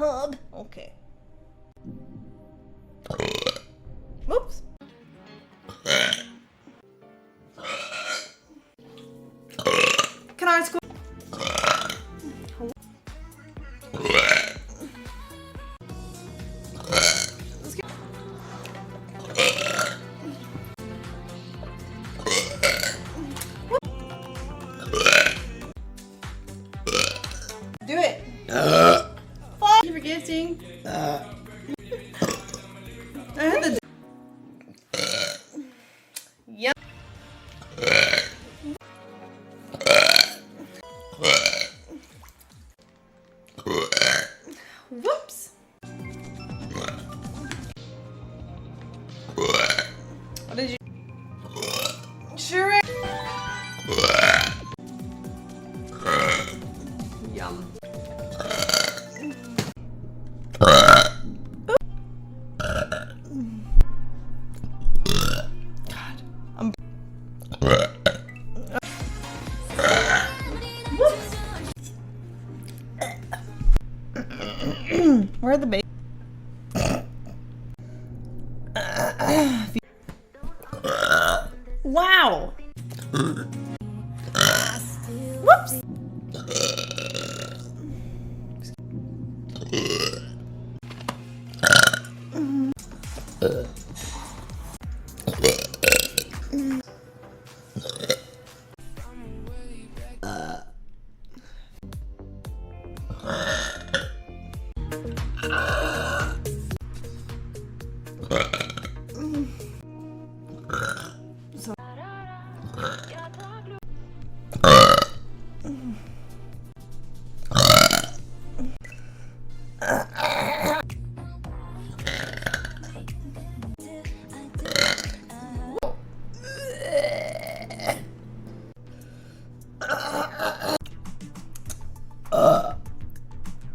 hub. Okay. Whoops. Can I squeeze? Do it. Thank you for gifting. I had the. Yep. Whoops. What did you? Sure. Yum. God. Whoops. Where are the babies? Wow. Whoops. So